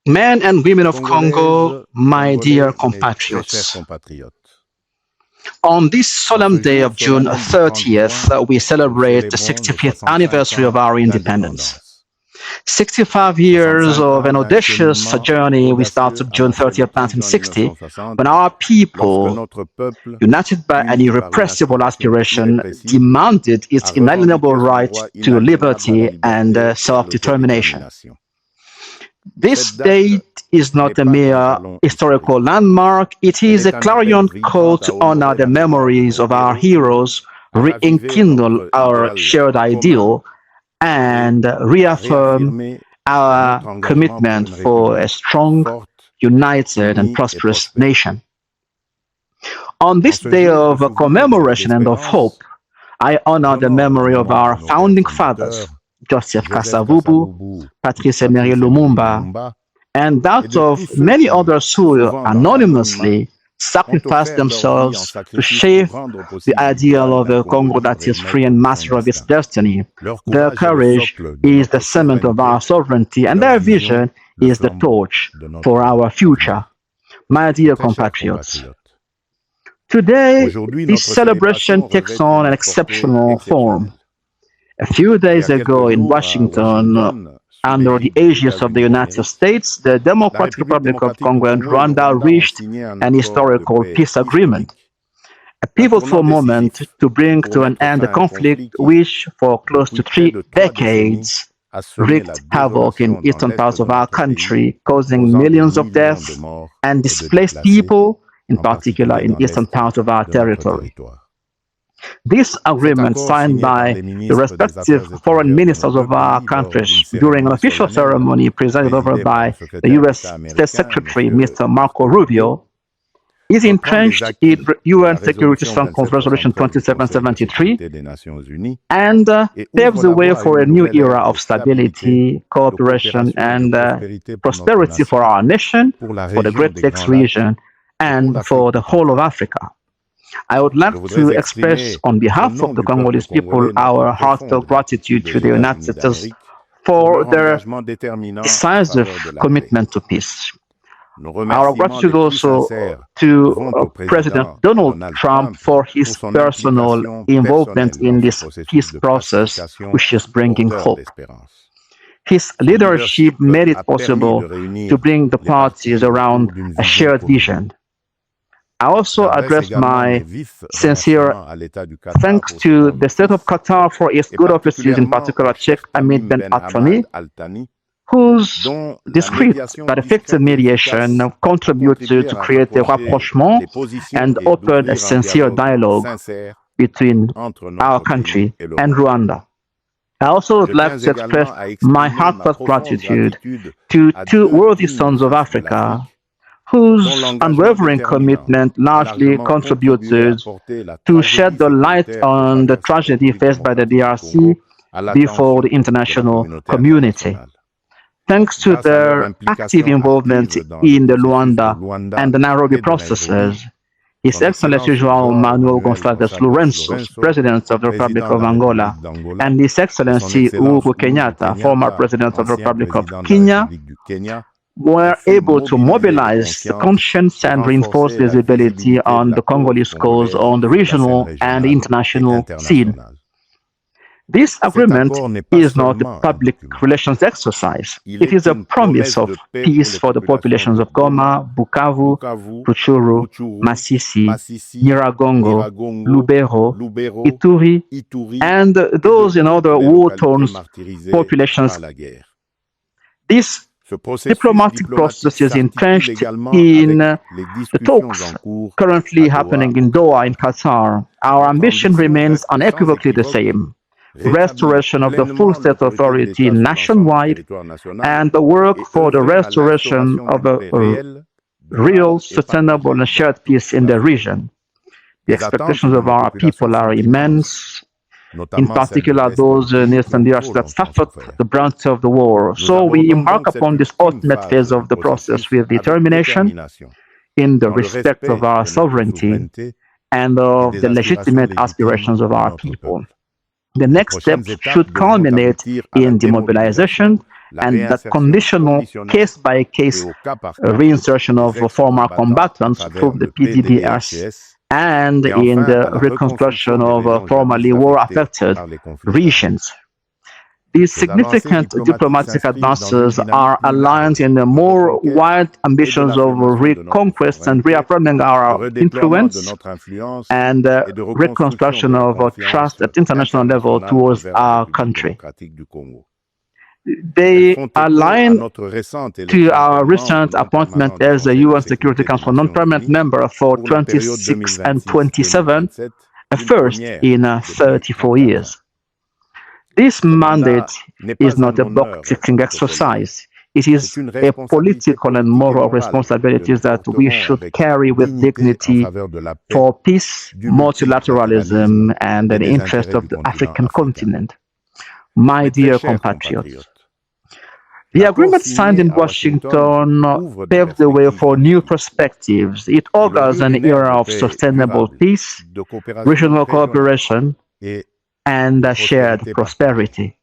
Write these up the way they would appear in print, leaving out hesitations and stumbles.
Men and women of Congo, my dear compatriots, on this solemn day of June 30th, we celebrate the 65th anniversary of our independence. 65 years of an audacious journey we started June 30th, 1960, when our people, united by an irrepressible aspiration, demanded its inalienable right to liberty and self-determination. This date is not a mere historical landmark, it is a clarion call to honor the memories of our heroes, rekindle our shared ideal, and reaffirm our commitment for a strong, united, and prosperous nation. On this day of commemoration and of hope, I honor the memory of our founding fathers, Joseph Kasavubu, Patrice Emery Lumumba, and that of many others who anonymously sacrificed themselves to shape the ideal of a Congo that is free and master of its destiny. Their courage is the cement of our sovereignty, and their vision is the torch for our future. My dear compatriots, today, this celebration takes on an exceptional form. A few days ago in Washington, under the aegis of the United States, the Democratic Republic of Congo and Rwanda reached an historical peace agreement, a pivotal moment to bring to an end a conflict which, for close to 3 decades, wreaked havoc in eastern parts of our country, causing millions of deaths and displaced people, in particular in eastern parts of our territory. This agreement, signed by the respective foreign ministers of our countries during an official ceremony presided over by the U.S. State Secretary, Mr. Marco Rubio, is entrenched in UN Security Council Resolution 2773 and paves the way for a new era of stability, cooperation, and prosperity for our nation, for the Great Lakes region, and for the whole of Africa. I would like to express on behalf of the Congolese people our heartfelt gratitude to the United States for their decisive commitment to peace. Our gratitude also to President Donald Trump for his personal involvement in this peace process, which is bringing hope. His leadership made it possible to bring the parties around a shared vision. I also address my sincere thanks to the State of Qatar for its good offices, in particular Sheikh Hamid bin Al-Thani, whose discreet but effective mediation contributed to create a rapprochement and open a sincere dialogue between our country and Rwanda. I also would like to express my heartfelt gratitude to 2 worthy sons of Africa, whose unwavering commitment largely contributed to shed the light on the tragedy faced by the DRC before the international community. Thanks to their active involvement in the Luanda and the Nairobi processes, His Excellency João Manuel Gonçalves Lourenço, President of the Republic of Angola, and His Excellency Uhuru Kenyatta, former President of the Republic of Kenya, were able to mobilize the conscience and reinforce visibility on the Congolese cause on the regional and international scene. This agreement is not a public relations exercise. It is a promise of peace for the populations of Goma, Bukavu, Rutshuru, Masisi, Nyiragongo, Lubero, Ituri, and those in other war-torn populations. This diplomatic process is entrenched in the talks currently happening in Doha in Qatar. Our ambition remains unequivocally the same: restoration of the full state authority nationwide and the work for the restoration of a real, sustainable and shared peace in the region. The expectations of our people are immense, in particular those in Eastern DRC that suffered the brunt of the war. So we embark upon this ultimate phase of the process with determination in the respect of our sovereignty and of the legitimate aspirations of our people. The next step should culminate in demobilization and the conditional case-by-case reinsertion of former combatants through the PDDRC and in the reconstruction of formerly war-affected regions. These significant diplomatic advances are aligned in the more wide ambitions of reconquest and reaffirming our influence and reconstruction of trust at international level towards our country. They align to our recent appointment as a UN Security Council non-permanent member for 26 and 27, a first in 34 years. This mandate is not a box-ticking exercise. It is a political and moral responsibility that we should carry with dignity for peace, multilateralism, and the interest of the African continent. My dear compatriots, the agreement signed in Washington paved the way for new perspectives. It augurs an era of sustainable peace, regional cooperation, and shared prosperity.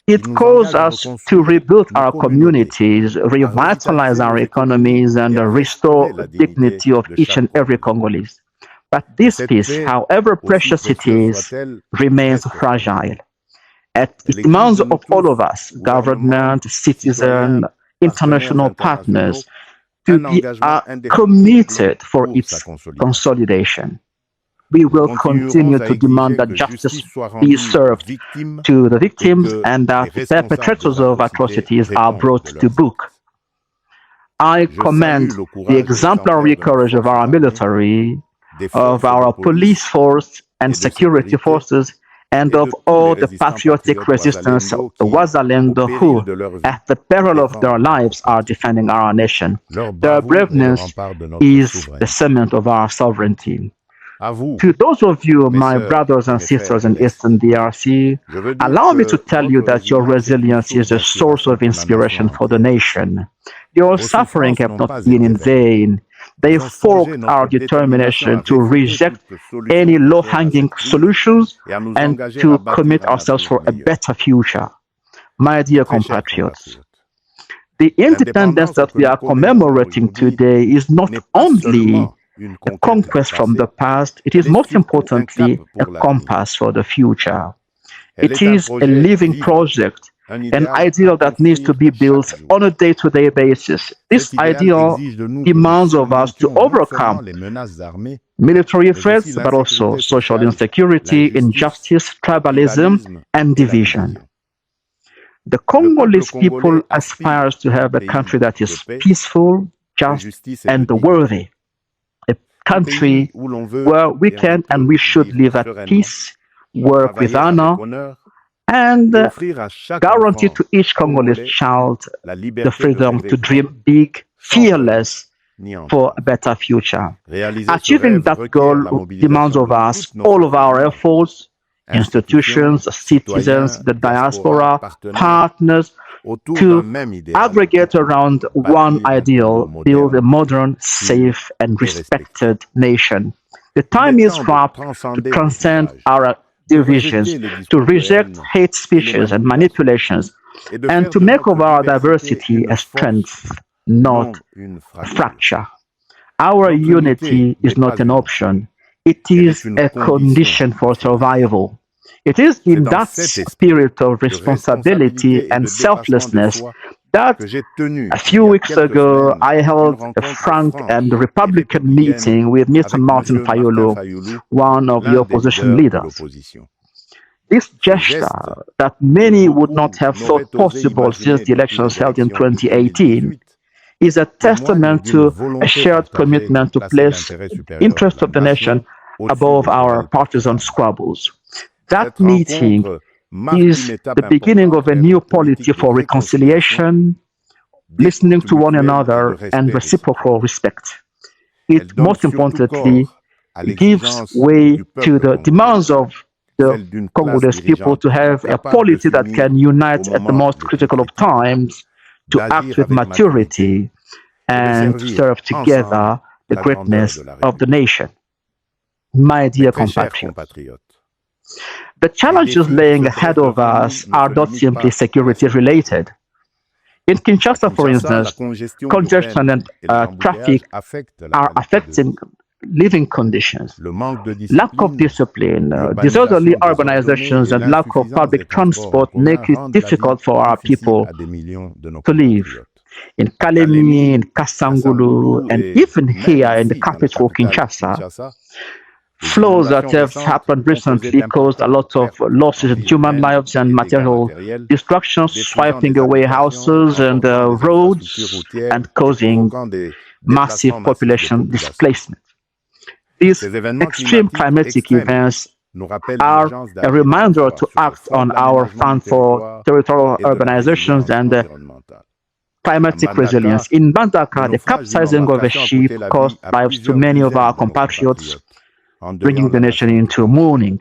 It calls us to rebuild our communities, revitalize our economies, and restore the dignity of each and every Congolese. But this peace, however precious it is, remains fragile. It demands of all of us, government, citizens, international partners, to be committed for its consolidation. We will continue to demand that justice be served to the victims and that perpetrators of atrocities are brought to book. I commend the exemplary courage of our military, of our police force and security forces, and of all the patriotic resistance Wazalendo who, at the peril of their lives, are defending our nation. Their braveness is the cement of our sovereignty. To those of you, my brothers and sisters in Eastern DRC, allow me to tell you that your resilience is a source of inspiration for the nation. Your suffering have not been in vain. They forked our determination to reject any low-hanging solutions and to commit ourselves for a better future. My dear compatriots, the independence that we are commemorating today is not only a conquest from the past, it is most importantly a compass for the future. It is a living project, an ideal that needs to be built on a day-to-day basis. This ideal demands of us to overcome military threats, but also social insecurity, injustice, tribalism, and division. The Congolese people aspires to have a country that is peaceful, just, and worthy. A country where we can and we should live at peace, work with honor, and guarantee to each Congolese child the freedom to dream big, fearless, for a better future. Achieving that goal demands of us all of our efforts, institutions, citizens, the diaspora, partners, to aggregate around one ideal, build a modern, safe, and respected nation. The time is ripe to transcend our divisions, to reject hate speeches and manipulations, and to make of our diversity a strength, not a fracture. Our unity is not an option, it is a condition for survival. It is in that spirit of responsibility and selflessness that a few weeks ago I held a frank and Republican meeting with Mr. Martin Fayulu, one of the opposition leaders. This gesture that many would not have thought possible since the elections held in 2018 is a testament to a shared commitment to place the interests of the nation above our partisan squabbles. That meeting is the beginning of a new policy for reconciliation, listening to one another, and reciprocal respect. It, most importantly, gives way to the demands of the Congolese people to have a policy that can unite at the most critical of times, to act with maturity, and to serve together the greatness of the nation. My dear compatriots, the challenges laying ahead of us are not simply security related. In Kinshasa, for instance, congestion and traffic are affecting living conditions. Lack of discipline, disorderly urbanizations, and lack of public transport make it difficult for our people to live. In Kalemi, in Kasangulu, and even here in the capital, Kinshasa, flows that have happened recently caused a lot of losses in human lives and material destruction, swiping away houses and roads and causing massive population displacement. These extreme climatic events are a reminder to act on our fund for territorial urbanizations and climatic resilience. In Bandaka, the capsizing of a ship cost lives to many of our compatriots, bringing the nation into mourning.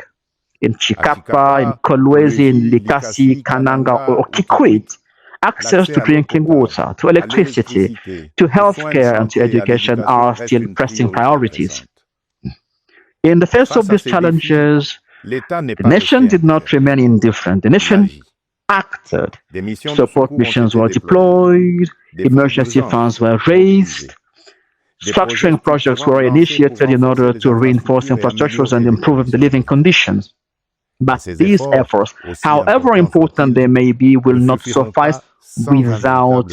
In Chikapa, in Kolwezi, in Likasi, Kananga, or Kikwit, access to drinking water, to electricity, to healthcare, and to education are still pressing priorities. In the face of these challenges, the nation did not remain indifferent. The nation acted. Support missions were deployed, emergency funds were raised, structuring projects were initiated in order to reinforce infrastructures and improve the living conditions. But these efforts, however important they may be, will not suffice without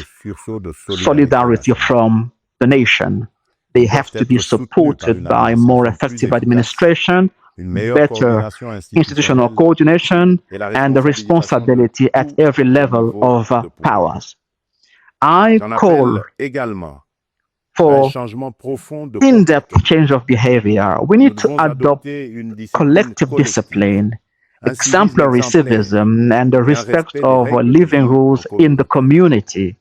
solidarity from the nation. They have to be supported by more effective administration, better institutional coordination, and responsibility at every level of powers. I call for in-depth change of behavior. We need to adopt collective discipline, exemplary civism, and the respect of living rules in the community.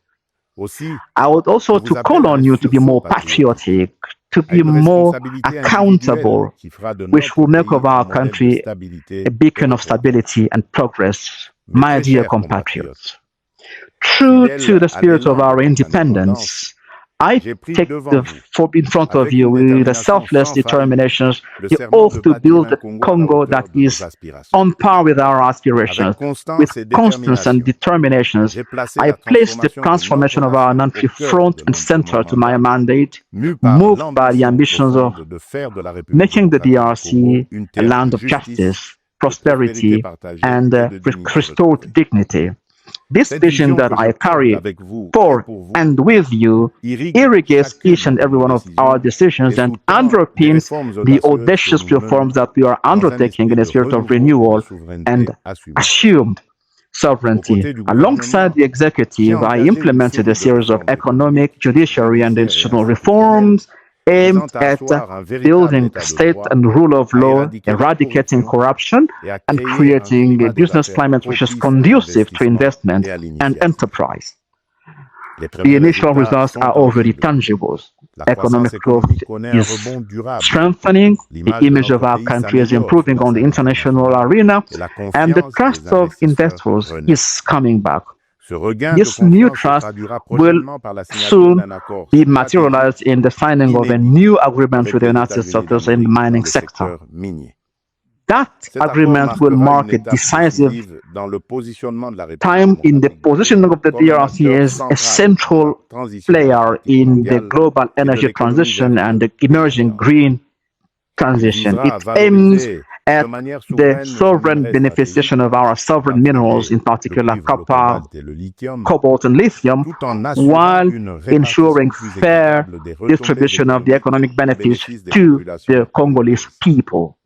I would also to call on you to be more patriotic, to be more accountable, which will make of our country a beacon of stability and progress, my dear compatriots. True to the spirit of our independence, I take in front of you with a selfless determination, the oath to build a Congo that is on par with our aspirations. With constance and determination, I place the transformation of our country front and center to my mandate, moved by the ambitions of making the DRC a land of justice, prosperity, and restored dignity. This vision that I carry for and with you irrigates each and every one of our decisions and underpins the audacious reforms that we are undertaking in a spirit of renewal and assumed sovereignty. Alongside the executive, I implemented a series of economic, judiciary, and institutional reforms aimed at building state and rule of law, eradicating corruption, and creating a business climate which is conducive to investment and enterprise. The initial results are already tangible. Economic growth is strengthening, the image of our country is improving on the international arena, and the trust of investors is coming back. This new trust will soon be materialized in the signing of a new agreement with the United States in the mining sector. That agreement will mark a decisive time in the positioning of the DRC as a central player in the global energy transition and the emerging green transition. It aims at the sovereign beneficiation of our sovereign minerals, in particular copper, cobalt, and lithium, while ensuring fair distribution of the economic benefits to the Congolese people.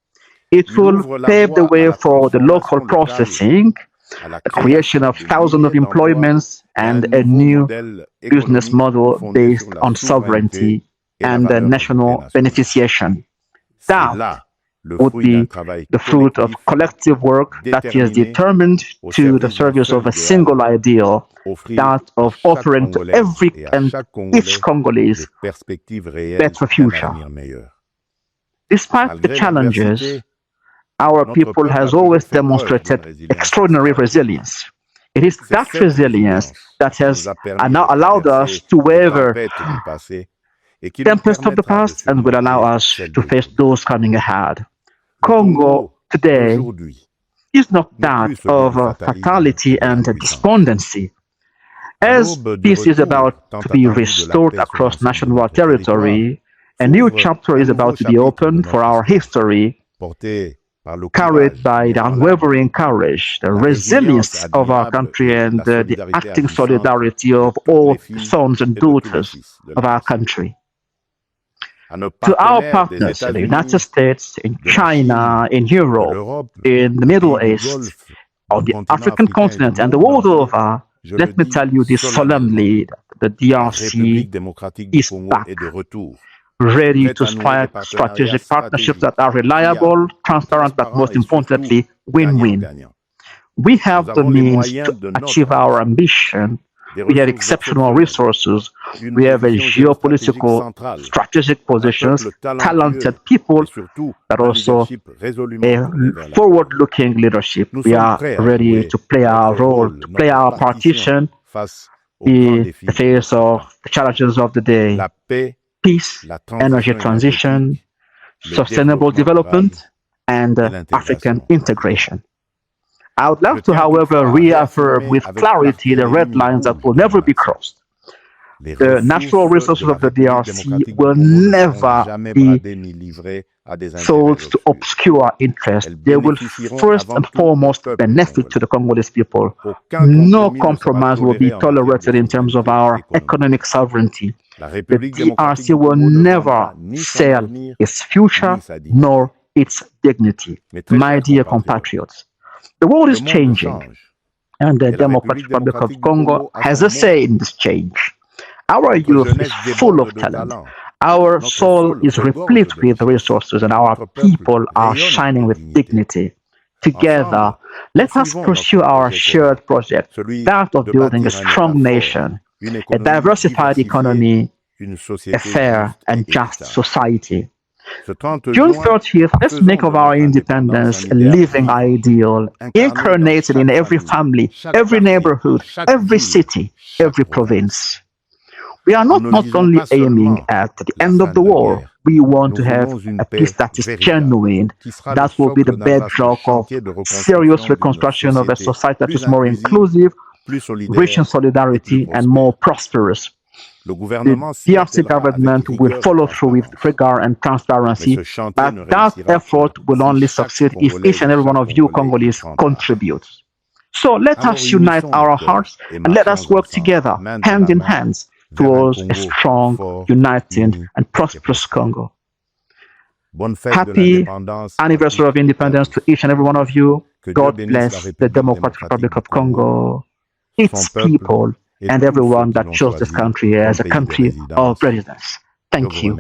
It will pave the way for the local processing, a creation of thousands of employments, and a new business model based on sovereignty and national beneficiation. That would be the fruit of collective work that is determined to the service of a single ideal, that of offering to every and each Congolese better future. Despite the challenges, our people has always demonstrated extraordinary resilience. It is that resilience that has allowed us to weather tempests of the past and will allow us to face those coming ahead. Congo today is not that of fatality and despondency. As peace is about to be restored across national territory, a new chapter is about to be opened for our history, carried by the unwavering courage, the resilience of our country, and the acting solidarity of all sons and daughters of our country. To our partners in the United States, in China, in Europe, in the Middle East, on the African continent, and the world over, let me tell you this solemnly, the DRC is back, ready to strike strategic partnerships that are reliable, transparent, but most importantly, win-win. We have the means to achieve our ambition. We have exceptional resources. We have a geopolitical, strategic positions, talented people, but also a forward-looking leadership. We are ready to play our role, to play our partition in the face of the challenges of the day. Peace, energy transition, sustainable development, and African integration. I would love to, however, reaffirm with clarity the red lines that will never be crossed. The natural resources of the DRC will never be sold to obscure interests. They will first and foremost benefit to the Congolese people. No compromise will be tolerated in terms of our economic sovereignty. The DRC will never sell its future nor its dignity. My dear compatriots, the world is changing, and the Democratic Republic of Congo has a say in this change. Our youth is full of talent. Our soul is replete with resources, and our people are shining with dignity. Together, let us pursue our shared project, that of building a strong nation, a diversified economy, a fair and just society. June 30th, let's make of our independence a living ideal, incarnated in every family, every neighborhood, every city, every province. We are not only aiming at the end of the war, we want to have a peace that is genuine, that will be the bedrock of serious reconstruction of a society that is more inclusive, rich in solidarity, and more prosperous. The DRC government will follow through with rigor and transparency, but that effort will only succeed if each and every one of you Congolese contributes. So let us unite our hearts and let us work together, hand in hand, towards a strong, united, and prosperous Congo. Happy anniversary of independence to each and every one of you. God bless the Democratic Republic of Congo, its people, and everyone that chose this country as a country of residence. Thank you.